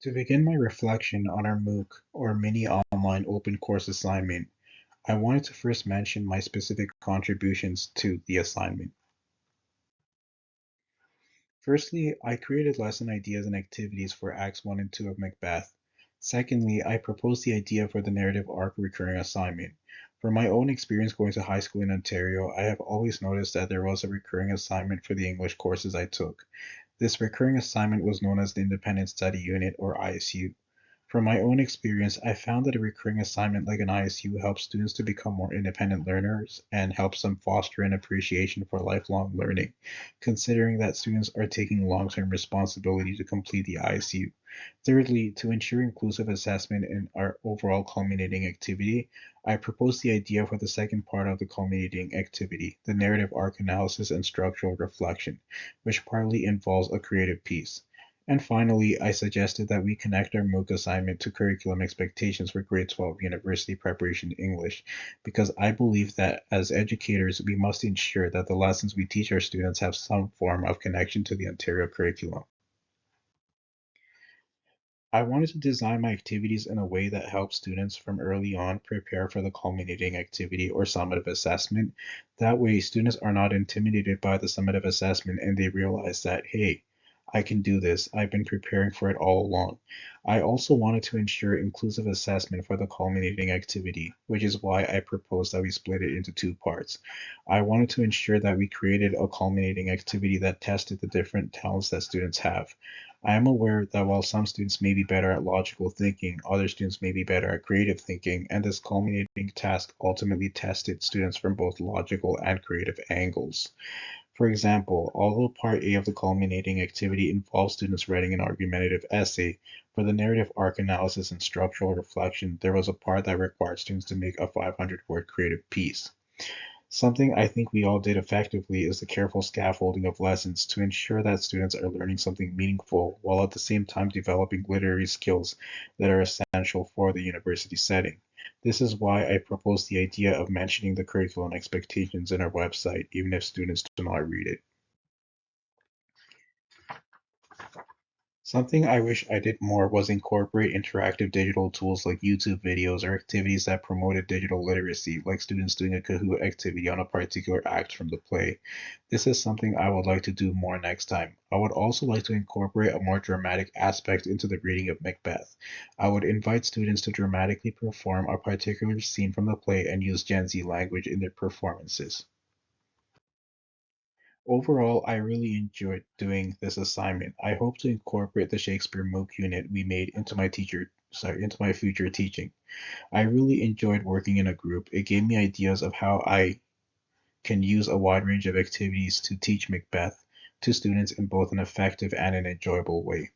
To begin my reflection on our MOOC, or mini online open course assignment, I wanted to first mention my specific contributions to the assignment. Firstly, I created lesson ideas and activities for Acts 1 and 2 of Macbeth. Secondly, I proposed the idea for the narrative arc recurring assignment. From my own experience going to high school in Ontario, I have always noticed that there was a recurring assignment for the English courses I took. This recurring assignment was known as the Independent Study Unit, or ISU. From my own experience, I found that a recurring assignment like an ISU helps students to become more independent learners and helps them foster an appreciation for lifelong learning, considering that students are taking long-term responsibility to complete the ISU. Thirdly, to ensure inclusive assessment in our overall culminating activity, I proposed the idea for the second part of the culminating activity, the narrative arc analysis and structural reflection, which partly involves a creative piece. And finally, I suggested that we connect our MOOC assignment to curriculum expectations for grade 12 university preparation English, because I believe that as educators, we must ensure that the lessons we teach our students have some form of connection to the Ontario curriculum. I wanted to design my activities in a way that helps students from early on prepare for the culminating activity or summative assessment. That way, students are not intimidated by the summative assessment and they realize that, hey, I can do this. I've been preparing for it all along. I also wanted to ensure inclusive assessment for the culminating activity, which is why I proposed that we split it into two parts. I wanted to ensure that we created a culminating activity that tested the different talents that students have. I am aware that while some students may be better at logical thinking, other students may be better at creative thinking, and this culminating task ultimately tested students from both logical and creative angles. For example, although Part A of the culminating activity involves students writing an argumentative essay, for the narrative arc analysis and structural reflection, there was a part that required students to make a 500-word creative piece. Something I think we all did effectively is the careful scaffolding of lessons to ensure that students are learning something meaningful while at the same time developing literary skills that are essential for the university setting. This is why I proposed the idea of mentioning the curriculum expectations in our website, even if students do not read it. Something I wish I did more was incorporate interactive digital tools like YouTube videos or activities that promoted digital literacy, like students doing a Kahoot activity on a particular act from the play. This is something I would like to do more next time. I would also like to incorporate a more dramatic aspect into the reading of Macbeth. I would invite students to dramatically perform a particular scene from the play and use Gen Z language in their performances. Overall, I really enjoyed doing this assignment. I hope to incorporate the Shakespeare MOOC unit we made into my future teaching. I really enjoyed working in a group. It gave me ideas of how I can use a wide range of activities to teach Macbeth to students in both an effective and an enjoyable way.